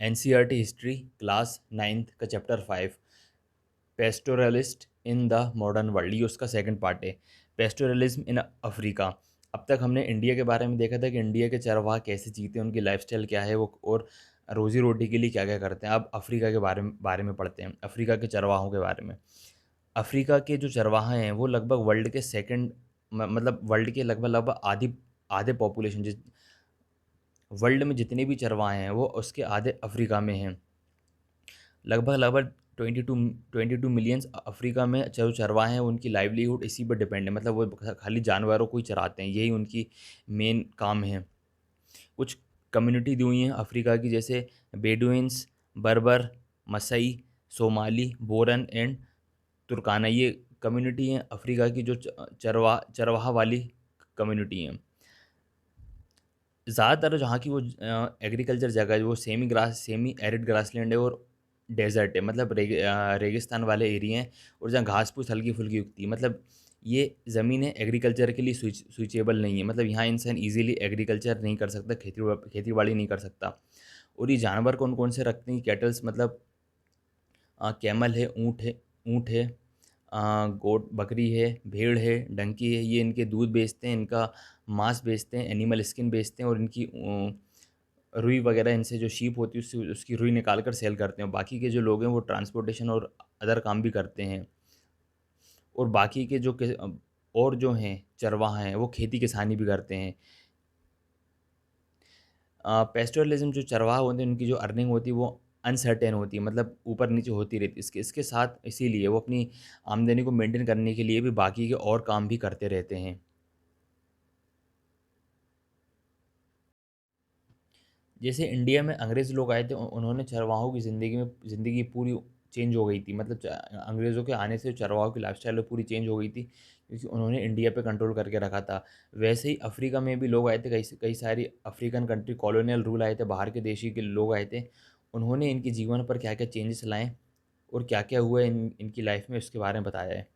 NCERT history class 9th का chapter 5, pastoralist in the modern world, ये उसका second part है। Pastoralism in Africa. अब तक हमने इंडिया के बारे में देखा था कि इंडिया के चरवाहा कैसे जीते, उनकी लाइफस्टाइल क्या है वो, और रोजी रोटी के लिए क्या क्या करते हैं। अब अफ्रीका के बारे में पढ़ते हैं, अफ्रीका के चरवाहों के बारे में। अफ्रीका के जो चरवाहा हैं वो लगभग वर्ल्ड के सेकंड, मतलब वर्ल्ड के लगभग लगभग आधी, आधे पॉपुलेशन, जिस वर्ल्ड में जितने भी चरवाहे हैं वो उसके आधे अफ्रीका में हैं। लगभग लगभग 22 मिलियंस अफ्रीका में जो चरवाहे हैं उनकी लाइवलीहुड इसी पर डिपेंड है, मतलब वो खाली जानवरों को ही चराते हैं, यही उनकी मेन काम है। कुछ कम्युनिटी दी हुई हैं अफ्रीका की, जैसे बेडुइन्स, बर्बर, मसई, सोमाली, बोरन एंड तुर्काना, ये कम्युनिटी हैं अफ्रीका की जो चरवाहा वाली कम्युनिटी हैं। ज़्यादातर जहाँ की वो एग्रीकल्चर जगह है वो सेमी एरिड ग्रासलैंड है और डेजर्ट है, मतलब रेगिस्तान वाले एरिया हैं, और जहाँ घास फूस हल्की फुल्की उगती है, मतलब ये ज़मीनें एग्रीकल्चर के लिए स्विचेबल नहीं है, मतलब यहाँ इंसान इजीली एग्रीकल्चर नहीं कर सकता, खेती बाड़ी नहीं कर सकता। और ये जानवर कौन कौन से रखते हैं, कैटल्स, मतलब कैमल है, ऊँट है, गोट बकरी है, भेड़ है, डंकी है, ये इनके दूध बेचते हैं, इनका मांस बेचते हैं, एनिमल स्किन बेचते हैं, और इनकी रुई वगैरह, इनसे जो शीप होती है उससे उसकी रुई निकाल कर सेल करते हैं। बाकी के जो लोग हैं वो ट्रांसपोर्टेशन और अदर काम भी करते हैं। और बाकी के और जो हैं चरवाहा हैं वो खेती किसानी भी करते हैं। पेस्टोरलिज्म जो चरवाहा होते हैं उनकी जो अर्निंग होती है वो अनसर्टेन होती है, मतलब ऊपर नीचे होती रहती है। इसके इसके साथ इसीलिए वो अपनी आमदनी को मेंटेन करने के लिए भी बाकी के और काम भी करते रहते हैं। जैसे इंडिया में अंग्रेज़ लोग आए थे, उन्होंने चरवाहों की ज़िंदगी पूरी चेंज हो गई थी, मतलब अंग्रेज़ों के आने से चरवाहों की लाइफस्टाइल पूरी चेंज हो गई थी, क्योंकि उन्होंने इंडिया पे कंट्रोल करके रखा था। वैसे ही अफ्रीका में भी लोग आए थे, कई सारी अफ्रीकन कंट्री कॉलोनियल रूल आए थे, बाहर के देशी के लोग आए थे। उन्होंने इनके जीवन पर क्या क्या चेंजेस लाए और क्या क्या हुआ इनकी लाइफ में, उसके बारे में बताया है।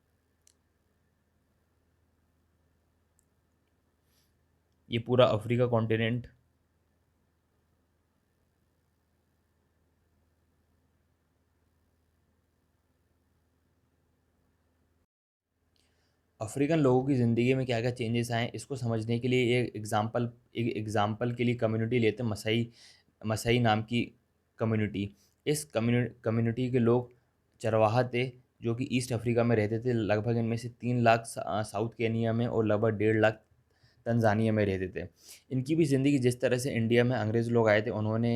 ये पूरा अफ्रीका कॉन्टिनेंट। अफ्रीकन लोगों की ज़िंदगी में क्या-क्या चेंजेस आए हैं, इसको समझने के लिए एक एग्ज़ाम्पल के लिए कम्युनिटी लेते हैं, मसई मसई नाम की कम्युनिटी। इस कम्युनिटी के लोग चरवाहा थे, जो कि ईस्ट अफ्रीका में रहते थे। लगभग इनमें से 3 लाख साउथ केनिया में और लगभग 1.5 लाख तंजानिया में रहते थे। इनकी भी ज़िंदगी जिस तरह से इंडिया में अंग्रेज़ लोग आए थे, उन्होंने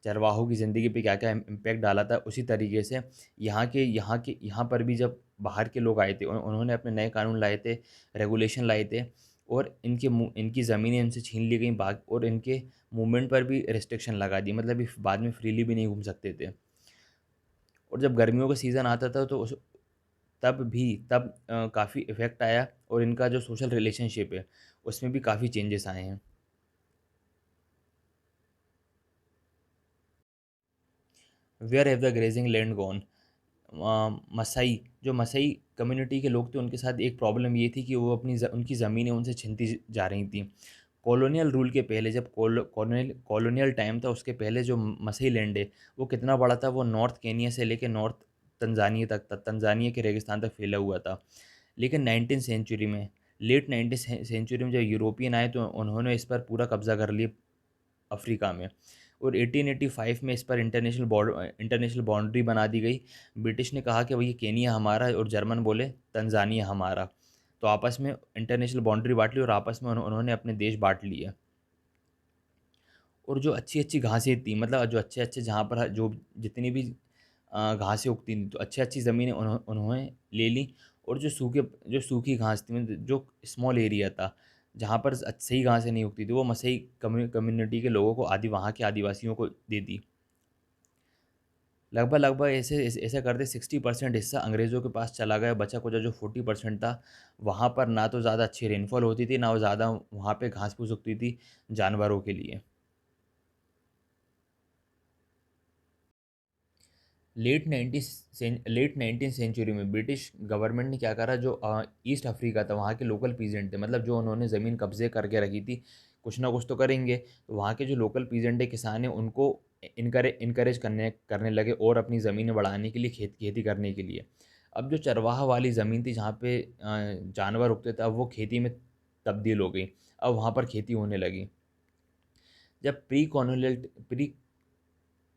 चरवाहों की ज़िंदगी पे क्या-क्या इम्पैक्ट डाला था, उसी तरीके से यहाँ पर भी जब बाहर के लोग आए थे, उन्होंने अपने नए कानून लाए थे, रेगुलेशन लाए थे, और इनकी ज़मीनें इनसे छीन ली गईं, और इनके मूवमेंट पर भी रिस्ट्रिक्शन लगा दी, मतलब ये बाद में फ्रीली भी नहीं घूम सकते थे। और जब गर्मियों का सीज़न आता था तो तब काफ़ी इफ़ेक्ट आया, और इनका जो सोशल रिलेशनशिप है, उसमें भी काफ़ी चेंजेस आए हैं। Where have the grazing land gone? Maasai, जो मसाई कम्युनिटी के लोग थे, उनके साथ एक प्रॉब्लम ये थी कि वो उनकी ज़मीनें उनसे छिनती जा रही थी। कॉलोनियल रूल के पहले, जब कॉलोनियल टाइम था, उसके पहले जो मसाई लैंड है वो कितना बड़ा था, वो नॉर्थ केनिया से लेके नॉर्थ तंजानिया तक था, तंजानिया के रेगिस्तान तक फैला हुआ था। लेकिन 19th सेंचुरी में, लेट 19th सेंचुरी में जब यूरोपियन आए तो उन्होंने इस पर पूरा कब्जा कर लिया अफ्रीका में, और 1885 में इस पर इंटरनेशनल बाउंड्री बना दी गई। ब्रिटिश ने कहा कि भई ये केनिया हमारा है, और जर्मन बोले तंजानिया हमारा। तो आपस में इंटरनेशनल बाउंड्री बाँट ली, और आपस में उन्होंने अपने देश बाँट लिए। और जो अच्छी-अच्छी घासें थी, मतलब जो अच्छे-अच्छे जहाँ पर जो जितनी भी घासें उगती थी, तो अच्छी-अच्छी ज़मीनें उन्होंने ले ली, और जो सूखी घास थी, मतलब जो स्मॉल एरिया था, जहाँ पर सही घासें नहीं उगती थी, वो मसई कम्युनिटी के लोगों को, वहाँ के आदिवासियों को दे दी। लगभग ऐसे करते 60% हिस्सा अंग्रेज़ों के पास चला गया, बचा-कुचा जो 40% था, वहाँ पर ना तो ज़्यादा अच्छी रेनफॉल होती थी, ना वो ज़्यादा वहाँ पे घास-फूस उगती थी जानवरों के लिए। लेट 19th सेंचुरी में ब्रिटिश गवर्नमेंट ने क्या करा, जो ईस्ट अफ्रीका था, वहाँ के लोकल पीजेंट थे, मतलब जो उन्होंने ज़मीन कब्जे करके रखी थी, कुछ ना कुछ तो करेंगे। तो वहाँ के जो लोकल पीजेंट है, किसान हैं, उनको इनकरेज करने करने लगे और अपनी ज़मीनें बढ़ाने के लिए खेती करने के लिए। अब जो चरवाहा वाली ज़मीन थी जहाँ पे जानवर उगते थे, अब वो खेती में तब्दील हो गई। अब वहाँ पर खेती होने लगी। जब प्री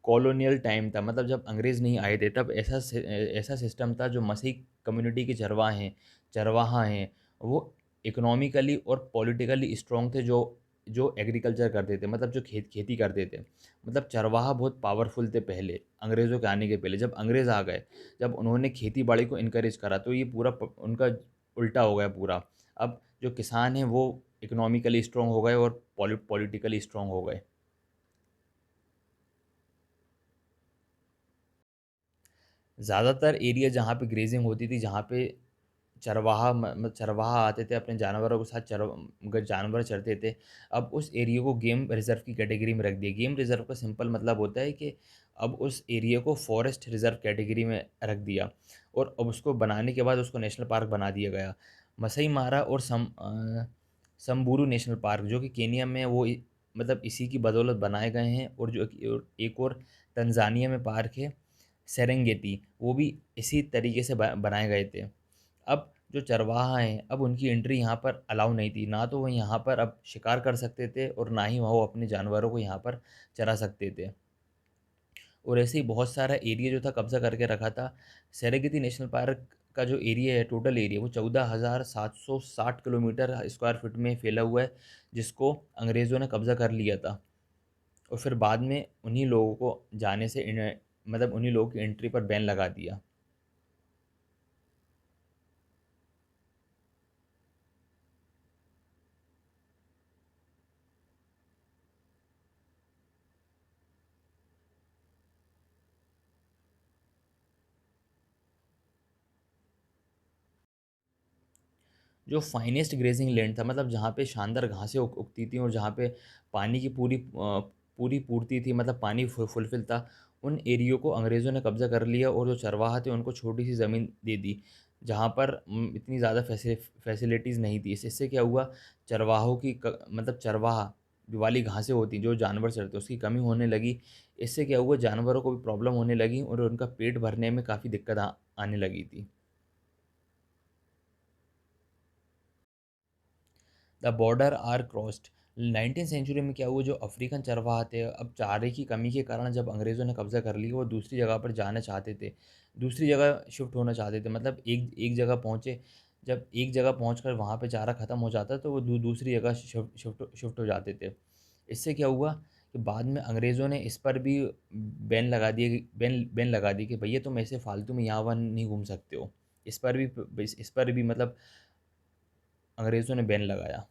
कॉलोनियल टाइम था, मतलब जब अंग्रेज़ नहीं आए थे, तब ऐसा सिस्टम था, जो मसीह कम्युनिटी के चरवाहा हैं, वो इकोनॉमिकली और पॉलिटिकली स्ट्रॉन्ग थे, जो जो एग्रीकल्चर करते थे, मतलब जो खेती करते थे। मतलब चरवाहा बहुत पावरफुल थे पहले, अंग्रेज़ों के आने के पहले। जब अंग्रेज़ आ गए, जब उन्होंने खेती-बाड़ी को एनकरेज करा, तो ये पूरा उनका उल्टा हो गया पूरा। अब जो किसान हैं, वो इकोनॉमिकली स्ट्रॉन्ग हो गए और पॉलिटिकली स्ट्रॉन्ग हो गए। ज़्यादातर एरिया जहाँ पे ग्रेज़िंग होती थी, जहाँ पे चरवाहा आते थे, अपने जानवरों के साथ जानवर चरते थे, अब उस एरिया को गेम रिज़र्व की कैटेगरी में रख दिया। गेम रिज़र्व का सिंपल मतलब होता है कि अब उस एरिया को फॉरेस्ट रिज़र्व कैटेगरी में रख दिया, और अब उसको बनाने के बाद उसको नेशनल पार्क बना दिया गया। मसई मारा और सम्बुरु नेशनल पार्क, जो कि केनिया में, वो मतलब इसी की बदौलत बनाए गए हैं, और जो और एक और तंजानिया में पार्क है, सेरेंगेटी, वो भी इसी तरीके से बनाए गए थे। अब जो चरवाहा हैं, अब उनकी एंट्री यहाँ पर अलाउ नहीं थी, ना तो वो यहाँ पर अब शिकार कर सकते थे, और ना ही वो अपने जानवरों को यहाँ पर चरा सकते थे। और ऐसे ही बहुत सारा एरिया जो था कब्जा करके रखा था। सेरेगेटी नेशनल पार्क का जो एरिया है, टोटल एरिया, वो 14,760 किलोमीटर स्क्वायर फीट में फैला हुआ है, जिसको अंग्रेज़ों ने कब्जा कर लिया था। और फिर बाद में उन्हीं लोगों को जाने से मतलब उन्हीं लोगों की एंट्री पर बैन लगा दिया। जो फाइनेस्ट ग्रेजिंग लैंड था, मतलब जहाँ पे शानदार घासें उगती थी, और जहाँ पे पानी की पूरी पूर्ति थी, मतलब पानी फुलफिल था, उन एरियो को अंग्रेज़ों ने कब्ज़ा कर लिया, और जो चरवाहा थे उनको छोटी सी ज़मीन दे दी, जहाँ पर इतनी ज़्यादा फैसिलिटीज़ नहीं थी। इससे क्या हुआ, चरवाहों की मतलब चरवाहा जो वाली घासें होती, जो जानवर चरते, उसकी कमी होने लगी। इससे क्या हुआ, जानवरों को भी प्रॉब्लम होने लगी, और उनका पेट भरने में काफ़ी दिक्कत आने लगी थी। The border are crossed. 19th century में क्या हुआ, जो अफ्रीकन चरवाहा थे, अब चारे की कमी के कारण जब अंग्रेज़ों ने कब्ज़ा कर लिया, वो दूसरी जगह पर जाना चाहते थे, दूसरी जगह शिफ्ट होना चाहते थे, मतलब एक एक जगह पहुँचे, जब एक जगह पहुँचकर वहाँ पे चारा ख़त्म हो जाता, तो वो दूसरी जगह शिफ्ट हो जाते थे। इससे क्या हुआ कि बाद में अंग्रेज़ों ने इस पर भी बैन लगा दी कि भैया तुम ऐसे फालतू में यहाँ वहाँ नहीं घूम सकते हो। इस पर भी मतलब अंग्रेज़ों ने बैन लगाया।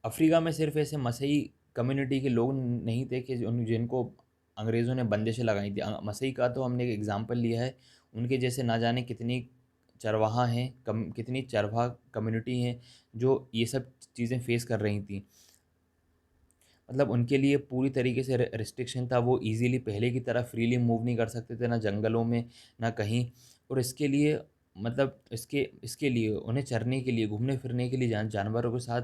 अफ्रीका में सिर्फ ऐसे मसई कम्युनिटी के लोग नहीं थे कि जिनको अंग्रेज़ों ने बंदिशें लगाई थी। मसई का तो हमने एक एग्ज़ाम्पल लिया है, उनके जैसे ना जाने कितनी चरवाहा हैं, कितनी चरवाहा कम्युनिटी हैं, जो ये सब चीज़ें फ़ेस कर रही थी। मतलब उनके लिए पूरी तरीके से रिस्ट्रिक्शन था, वो ईज़िली पहले की तरह फ्रीली मूव नहीं कर सकते थे, ना जंगलों में, ना कहीं। और इसके लिए, मतलब इसके लिए उन्हें चरने के लिए, घूमने-फिरने के लिए, जानवरों के साथ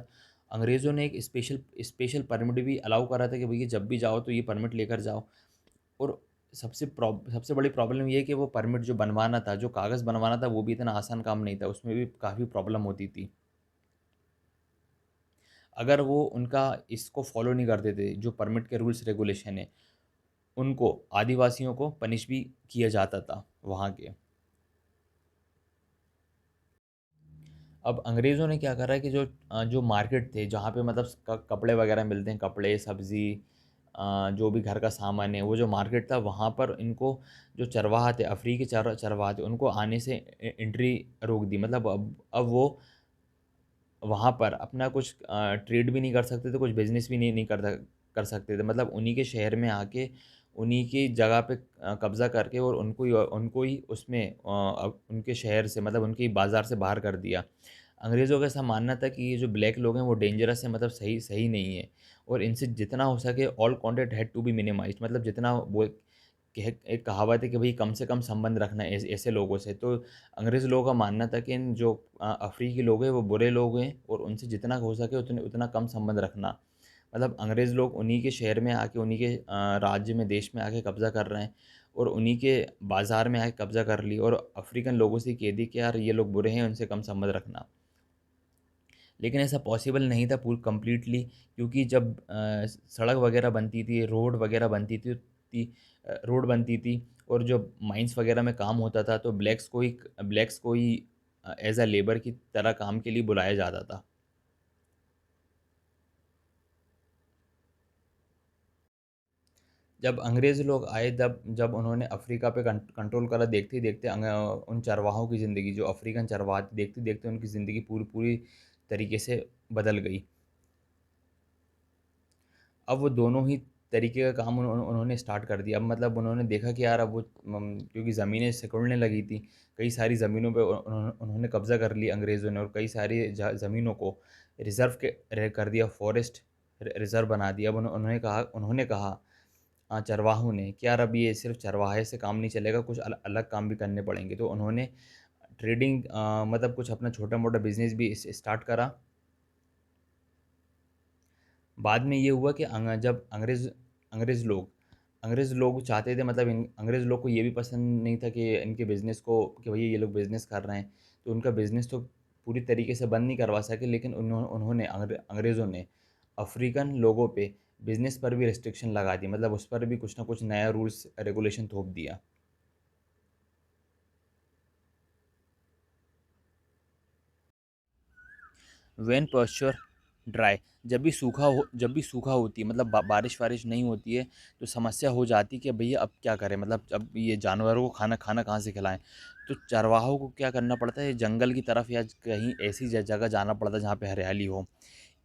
अंग्रेज़ों ने एक स्पेशल स्पेशल परमिट भी अलाउ करा था कि भैया जब भी जाओ तो ये परमिट लेकर जाओ। और सबसे बड़ी प्रॉब्लम ये है कि वो परमिट जो बनवाना था, जो कागज़ बनवाना था, वो भी इतना आसान काम नहीं था, उसमें भी काफ़ी प्रॉब्लम होती थी। अगर वो उनका इसको फ़ॉलो नहीं करते थे, जो परमिट के रूल्स रेगुलेशन है, उनको, आदिवासियों को पनिश भी किया जाता था वहाँ के। अब अंग्रेज़ों ने क्या करा है कि जो मार्केट थे, जहाँ पे मतलब कपड़े वगैरह मिलते हैं, कपड़े, सब्ज़ी, जो भी घर का सामान है, वो जो मार्केट था, वहाँ पर इनको, जो चरवाहा थे, अफ्रीकी चरवाहा थे, उनको आने से एंट्री रोक दी। मतलब अब वो वहाँ पर अपना कुछ ट्रेड भी नहीं कर सकते थे, कुछ बिज़नेस भी नहीं कर सकते थे। मतलब उन्हीं के शहर में आके, उन्हीं की जगह पे कब्ज़ा करके, और उनको ही उसमें अब उनके शहर से, मतलब उनके बाज़ार से बाहर कर दिया। अंग्रेज़ों का ऐसा मानना था कि ये जो ब्लैक लोग हैं, वो डेंजरस हैं, मतलब सही सही नहीं है, और इनसे जितना हो सके all contact had to be minimized, मतलब जितना वो एक कहावत है कि भई कम से कम संबंध रखना है ऐसे लोगों से। तो अंग्रेज़ लोगों का मानना था कि इन जो अफ़्रीकी लोग हैं, वो बुरे लोग हैं, और उनसे जितना हो सके उतना कम संबंध रखना। मतलब अंग्रेज़ लोग उन्हीं के शहर में आके, उन्हीं के राज्य में, देश में आके कब्ज़ा कर रहे हैं और उन्हीं के बाज़ार में आके कब्ज़ा कर ली और अफ़्रीकन लोगों से कह दी कि यार ये लोग बुरे हैं, उनसे कम संबंध रखना। लेकिन ऐसा पॉसिबल नहीं था पूर कंप्लीटली, क्योंकि जब सड़क वगैरह बनती थी, रोड वगैरह बनती रोड बनती थी और जो माइंस वगैरह में काम होता था, तो ब्लैक्स को ही एज़ अ लेबर की तरह काम के लिए बुलाया जाता था। जब अंग्रेज़ लोग आए, तब जब उन्होंने अफ़्रीका पे कंट्रोल करा, देखते ही देखते उन चरवाहों की ज़िंदगी, जो अफ़्रीकन चरवाहा थे, देखते ही देखते उनकी ज़िंदगी पूरी पूरी तरीके से बदल गई। अब वो दोनों ही तरीके का काम उन्होंने स्टार्ट कर दिया। अब मतलब उन्होंने देखा कि यार अब वो क्योंकि ज़मीनें सिकुड़ने लगी थी, कई सारी ज़मीनों पे उन्होंने कब्ज़ा कर लिया अंग्रेज़ों ने, और कई सारी ज़मीनों को रिज़र्व कर दिया, फॉरेस्ट रिज़र्व बना दिया। अब उन्होंने कहा चरवाहों ने कि यार अब ये सिर्फ़ चरवाहे से काम नहीं चलेगा, कुछ अलग काम भी करने पड़ेंगे। तो उन्होंने ट्रेडिंग मतलब कुछ अपना छोटा-मोटा बिज़नेस भी स्टार्ट करा। बाद में ये हुआ कि जब अंग्रेज़ लोग चाहते थे, मतलब अंग्रेज़ लोग को ये भी पसंद नहीं था कि इनके बिज़नेस को, कि भैया ये लोग बिज़नेस कर रहे हैं, तो उनका बिज़नेस तो पूरी तरीके से बंद नहीं करवा सके, लेकिन उन्होंने अंग्रेज़ों ने अफ़्रीकन लोगों पे बिज़नेस पर भी रिस्ट्रिक्शन लगा दी, मतलब उस पर भी कुछ ना कुछ नया रूल्स रेगुलेशन थोप दिया। व्हेन पास्चर ड्राई, जब भी सूखा होती है, मतलब बारिश वारिश नहीं होती है, तो समस्या हो जाती है कि भैया अब क्या करें, मतलब अब ये जानवरों को खाना खाना कहाँ से खिलाएं। तो चरवाहों को क्या करना पड़ता है, जंगल की तरफ या कहीं ऐसी जगह जाना पड़ता है जहाँ पे हरियाली हो।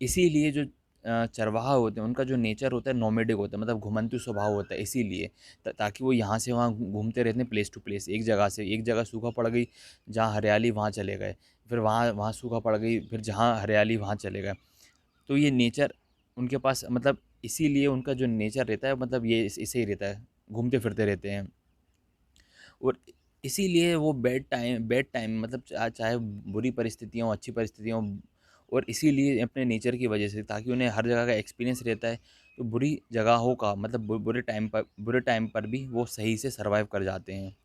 इसीलिए जो चरवाहा होते हैं, उनका जो नेचर होता है नोमैडिक होता है, मतलब घुमंतु स्वभाव होता है, इसीलिए ताकि वो यहाँ से वहाँ घूमते रहते हैं, प्लेस टू प्लेस, एक जगह से एक जगह सूखा पड़ गई, जहाँ हरियाली वहाँ चले गए, फिर वहाँ वहाँ सूखा पड़ गई, फिर जहाँ हरियाली वहाँ चले गए। तो ये नेचर उनके पास, मतलब इसीलिए उनका जो नेचर रहता है, मतलब ये ऐसे ही रहता है, घूमते फिरते रहते हैं। और इसीलिए वो बैड टाइम, मतलब चाहे बुरी परिस्थितियाँ हों, अच्छी परिस्थितियाँ हों, और इसीलिए अपने नेचर की वजह से, ताकि उन्हें हर जगह का एक्सपीरियंस रहता है, तो बुरी जगहों का, मतलब बुरे टाइम पर भी वो सही से सर्वाइव कर जाते हैं।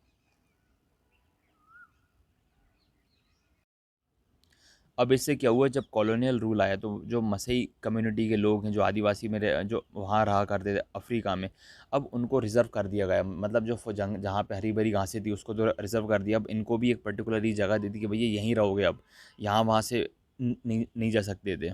अब इससे क्या हुआ, जब कॉलोनियल रूल आया, तो जो मसई कम्युनिटी के लोग हैं, जो आदिवासी में जो वहाँ रहा करते थे अफ्रीका में, अब उनको रिज़र्व कर दिया गया, मतलब जो जहाँ पे हरी भरी घासें थी उसको तो रिज़र्व कर दिया, अब इनको भी एक पर्टिकुलर जगह दे दी कि भैया यहीं रहोगे, अब यहाँ वहाँ से नहीं जा सकते थे,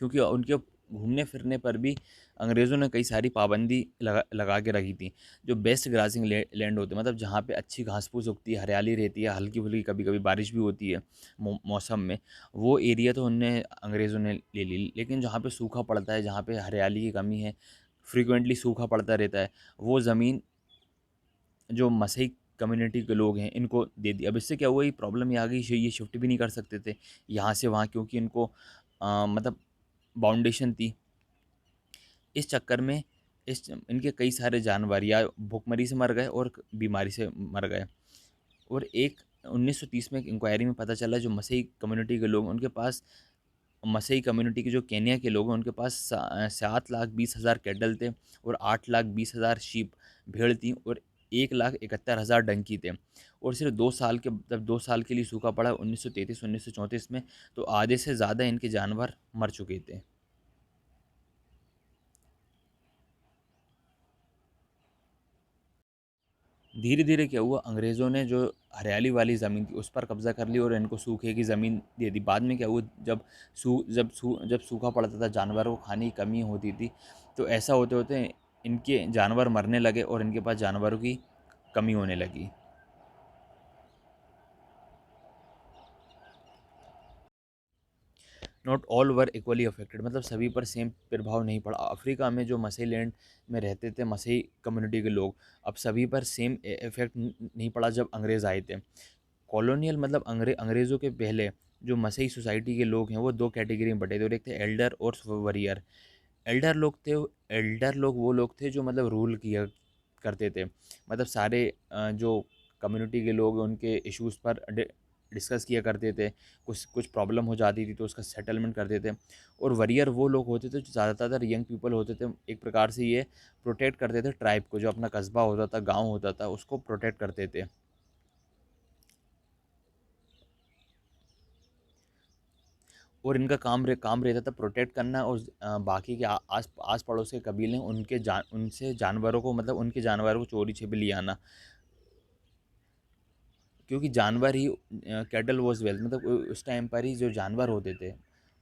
क्योंकि उनके घूमने फिरने पर भी अंग्रेज़ों ने कई सारी पाबंदी लगा के रखी थी। जो बेस्ट ग्रासिंग लैंड होते हैं, मतलब जहाँ पे अच्छी घास फूस उगती है, हरियाली रहती है, हल्की फुल्की कभी कभी बारिश भी होती है मौसम में, वो एरिया तो उनने अंग्रेज़ों ने ले ली, लेकिन जहाँ पे सूखा पड़ता है, जहाँ पे हरियाली की कमी है, फ्रिक्वेंटली सूखा पड़ता रहता है, वो ज़मीन जो मसई कम्युनिटी के लोग हैं इनको दे दी। अब इससे क्या हुआ, ये प्रॉब्लम ये आ गई, ये शिफ्ट भी नहीं कर सकते थे यहाँ से वहाँ, क्योंकि इनको मतलब बाउंडेशन थी। इस चक्कर में इस इनके कई सारे जानवर या भूखमरी से मर गए और बीमारी से मर गए। और एक 1930 में एक इंक्वायरी में पता चला, जो मसई कम्युनिटी के लोग हैं, उनके पास, मसई कम्युनिटी के जो केन्या के लोग हैं, उनके पास 7,20,000 कैटल थे और 8,20,000 शीप, भेड़ थी, और 1,71,000 डंकी थे। और सिर्फ 2 साल के, जब 2 साल के लिए सूखा पड़ा 1933-1934 में, तो आधे से ज़्यादा इनके जानवर मर चुके थे। धीरे धीरे क्या हुआ, अंग्रेज़ों ने जो हरियाली वाली ज़मीन थी उस पर कब्ज़ा कर लिया और इनको सूखे की ज़मीन दे दी। बाद में क्या हुआ, जब सूखा पड़ता था, जानवरों को खाने की कमी होती थी, तो ऐसा होते होते इनके जानवर मरने लगे और इनके पास जानवरों की कमी होने लगी। Not all were equally affected, मतलब सभी पर सेम प्रभाव नहीं पड़ा। अफ्रीका में जो मसई लैंड में रहते थे मसई कम्युनिटी के लोग, अब सभी पर सेम इफेक्ट नहीं पड़ा जब अंग्रेज़ आए थे। कॉलोनियल, मतलब अंग्रेज़ों के पहले जो मसई सोसाइटी के लोग हैं, वो दो कैटेगरी में बटे थे, और एक थे एल्डर और वरियर। एल्डर लोग वो लोग थे जो मतलब रूल किया करते थे, मतलब सारे जो कम्युनिटी के लोग हैं, उनके इश्यूज़ पर डिस्कस किया करते थे। कुछ कुछ प्रॉब्लम हो जाती थी तो उसका सेटलमेंट करते थे। और वॉरियर वो लोग होते थे जो ज़्यादातर यंग पीपल होते थे, एक प्रकार से ये प्रोटेक्ट करते थे ट्राइब को, जो अपना कस्बा होता था, गाँव होता था, उसको प्रोटेक्ट करते थे। और इनका काम रहता था प्रोटेक्ट करना, और बाकी के आस पड़ोस के कबीले उनसे जानवरों को, मतलब उनके जानवरों को चोरी छिपे ले आना। क्योंकि जानवर ही, कैटल वॉज वेल्थ, मतलब उस टाइम पर ही जो जानवर होते थे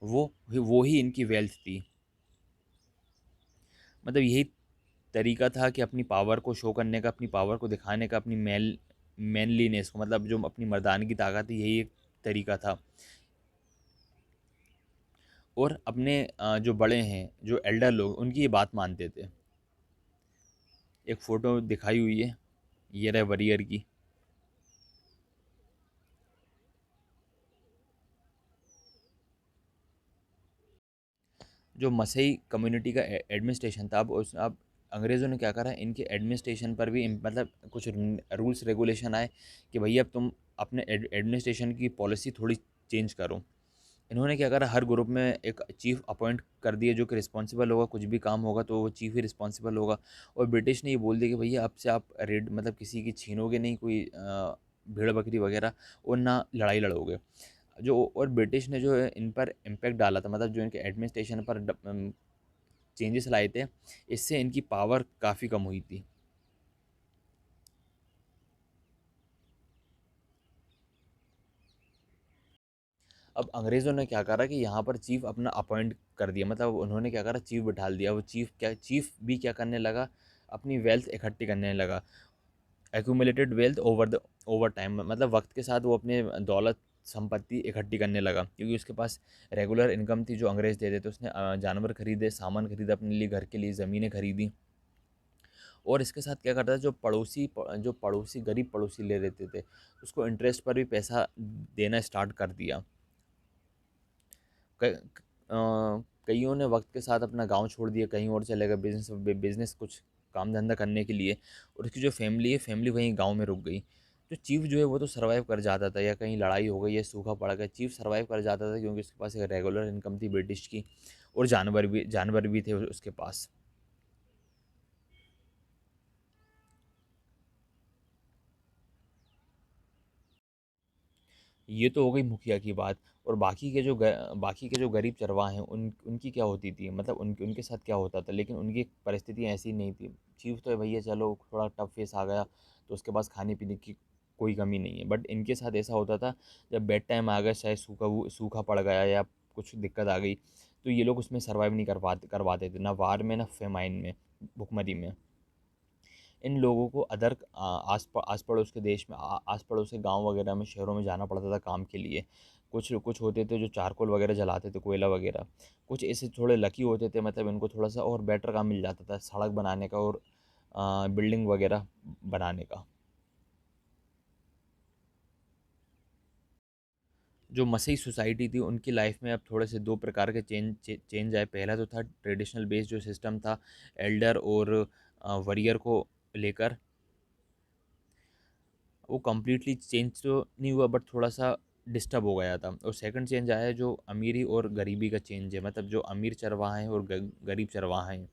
वो ही इनकी वेल्थ थी। मतलब यही तरीका था कि अपनी पावर को शो करने का, अपनी पावर को दिखाने का, अपनी मैनलीनेस को, मतलब जो अपनी मर्दानगी की ताकत थी, यही एक तरीका था। और अपने जो बड़े हैं, जो एल्डर लोग, उनकी ये बात मानते थे। एक फ़ोटो दिखाई हुई है, ये रहे वॉरियर की। जो मसई कम्युनिटी का एडमिनिस्ट्रेशन था, अब अंग्रेज़ों ने क्या करा, इनके एडमिनिस्ट्रेशन पर भी मतलब कुछ रूल्स रेगुलेशन आए कि भैया अब तुम अपने एडमिनिस्ट्रेशन की पॉलिसी थोड़ी चेंज करो। इन्होंने क्या करा, हर ग्रुप में एक चीफ अपॉइंट कर दिया जो कि रिस्पॉन्सिबल होगा, कुछ भी काम होगा तो वो चीफ ही रिस्पॉन्सिबल होगा। और ब्रिटिश ने ये बोल दिया कि भैया अब से आप रेड, मतलब किसी की छीनोगे नहीं कोई भेड़ बकरी वगैरह, और ना लड़ाई लड़ोगे। जो और ब्रिटिश ने जो है इन पर इम्पैक्ट डाला था, मतलब जो इनके एडमिनिस्ट्रेशन पर चेंजेस लाए थे, इससे इनकी पावर काफ़ी कम हुई थी। अब अंग्रेज़ों ने क्या करा कि यहाँ पर चीफ अपना अपॉइंट कर दिया, मतलब उन्होंने क्या करा, चीफ बिठा दिया। वो चीफ भी क्या करने लगा, अपनी वेल्थ इकट्ठी करने लगा। एक्यूमुलेटेड वेल्थ ओवर टाइम, मतलब वक्त के साथ वो अपने दौलत संपत्ति इकट्ठी करने लगा, क्योंकि उसके पास रेगुलर इनकम थी जो अंग्रेज़ देते थे। उसने जानवर खरीदे, सामान खरीदा, अपने लिए, घर के लिए ज़मीनें खरीदी। और इसके साथ क्या करता था, जो पड़ोसी गरीब पड़ोसी ले लेते थे, उसको इंटरेस्ट पर भी पैसा देना स्टार्ट कर दिया। कईयों ने वक्त के साथ अपना गांव छोड़ दिया, कहीं और चले गए बिजनेस बिजनेस कुछ काम धंधा करने के लिए। और उसकी जो फैमिली है, फैमिली वहीं गांव में रुक गई। जो चीफ जो है वो तो सर्वाइव कर जाता था, या कहीं लड़ाई हो गई या सूखा पड़ गया, चीफ सर्वाइव कर जाता था, क्योंकि उसके पास एक रेगुलर इनकम थी ब्रिटिश की। और जानवर भी थे उसके पास। ये तो हो गई मुखिया की बात। और बाकी के जो गरीब चरवाहे हैं, उनकी क्या होती थी, मतलब उनके उनके साथ क्या होता था। लेकिन उनकी परिस्थिति ऐसी नहीं थी। चीफ तो है भैया, चलो थोड़ा टफ फेस आ गया तो उसके पास खाने पीने की कोई कमी नहीं है, बट इनके साथ ऐसा होता था, जब बेड टाइम आ गया, चाहे सूखा पड़ गया या कुछ दिक्कत आ गई, तो ये लोग उसमें सर्वाइव नहीं करवाते थे, ना वार में, ना फेमाइन में, भुखमरी में। इन लोगों को आस पड़ोस के देश में, आस पड़ोस के गांव वगैरह में, शहरों में जाना पड़ता था काम के लिए। कुछ कुछ होते थे जो चारकोल वगैरह जलाते थे, कोयला वगैरह। कुछ ऐसे थोड़े लकी होते थे, मतलब इनको थोड़ा सा और बेटर काम मिल जाता था, सड़क बनाने का और बिल्डिंग वगैरह बनाने का। जो मसई सोसाइटी थी उनकी लाइफ में अब थोड़े से दो प्रकार के चेंज आए। पहला तो था ट्रेडिशनल बेस्ड जो सिस्टम था, एल्डर और वरियर को लेकर। वो कम्प्लीटली चेंज तो नहीं हुआ, बट थोड़ा सा डिस्टर्ब हो गया था। और सेकंड चेंज आया है जो अमीरी और गरीबी का चेंज है, मतलब जो अमीर चरवाहा हैं और गरीब चरवाहा हैं।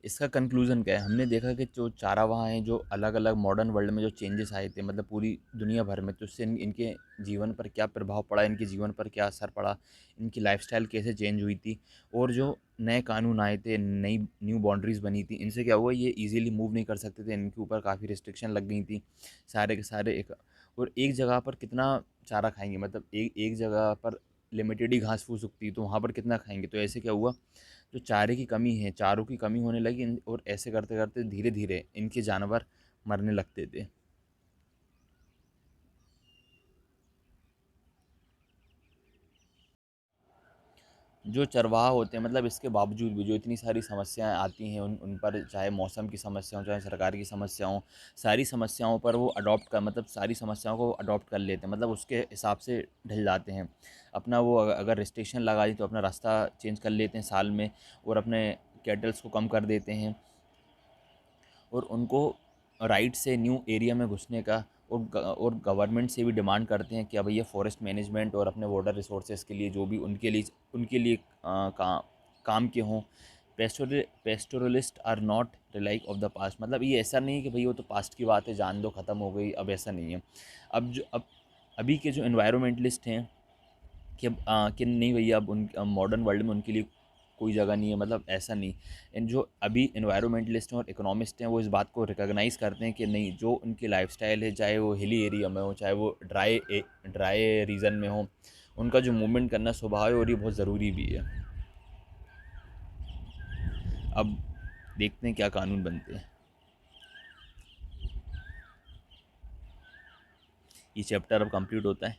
इसका कंक्लूजन क्या है, हमने देखा कि जो चारावाह हैं, जो अलग अलग मॉडर्न वर्ल्ड में जो चेंजेस आए थे, मतलब पूरी दुनिया भर में, तो उससे इनके जीवन पर क्या प्रभाव पड़ा, इनके जीवन पर क्या असर पड़ा, इनकी लाइफस्टाइल कैसे चेंज हुई थी। और जो नए कानून आए थे, नई न्यू बाउंड्रीज बनी थी, इनसे क्या हुआ, ये इजीली मूव नहीं कर सकते थे, इनके ऊपर काफ़ी रिस्ट्रिक्शन लग गई थी। सारे के सारे एक, और एक जगह पर कितना चारा खाएंगे, मतलब एक एक जगह पर लिमिटेड ही घास फूस उगती, तो वहाँ पर कितना खाएंगे। तो ऐसे क्या हुआ, जो चारे की कमी है, चारों की कमी होने लगी, और ऐसे करते करते धीरे धीरे इनके जानवर मरने लगते थे। जो चरवाहा होते हैं, मतलब इसके बावजूद भी जो इतनी सारी समस्याएं आती हैं उन पर, चाहे मौसम की समस्या हो, चाहे सरकार की समस्या हो, सारी समस्याओं पर वो अडॉप्ट कर, मतलब सारी समस्याओं को अडॉप्ट कर लेते हैं, मतलब उसके हिसाब से ढल जाते हैं। अपना वो अगर रिस्ट्रिक्शन लगा दी तो अपना रास्ता चेंज कर लेते हैं साल में, और अपने कैटल्स को कम कर देते हैं। और उनको राइट से न्यू एरिया में घुसने का, और गवर्नमेंट से भी डिमांड करते हैं कि अब ये फॉरेस्ट मैनेजमेंट और अपने वाटर रिसोर्सेज के लिए जो भी उनके लिए काम के हों। Pastoralists are not relic of the past, मतलब ये ऐसा नहीं है कि भाई वो तो पास्ट की बात है, जान दो, ख़त्म हो गई, अब ऐसा नहीं है। अब अभी के जो इन्वायरमेंटलिस्ट हैं कि नहीं भैया, अब उन मॉडर्न वर्ल्ड में उनके लिए कोई जगह नहीं है, मतलब ऐसा नहीं। इन जो अभी इन्वायरमेंटलिस्ट हैं और इकोनॉमिस्ट हैं वो इस बात को रिकॉग्नाइज़ करते हैं कि नहीं, जो उनकी लाइफस्टाइल है, चाहे वो हिली एरिया में हो, चाहे वो ड्राई रीजन में हो, उनका जो मूवमेंट करना स्वभाव है और ये बहुत ज़रूरी भी है। अब देखते हैं क्या कानून बनते हैं। ये चैप्टर अब कंप्लीट होता है।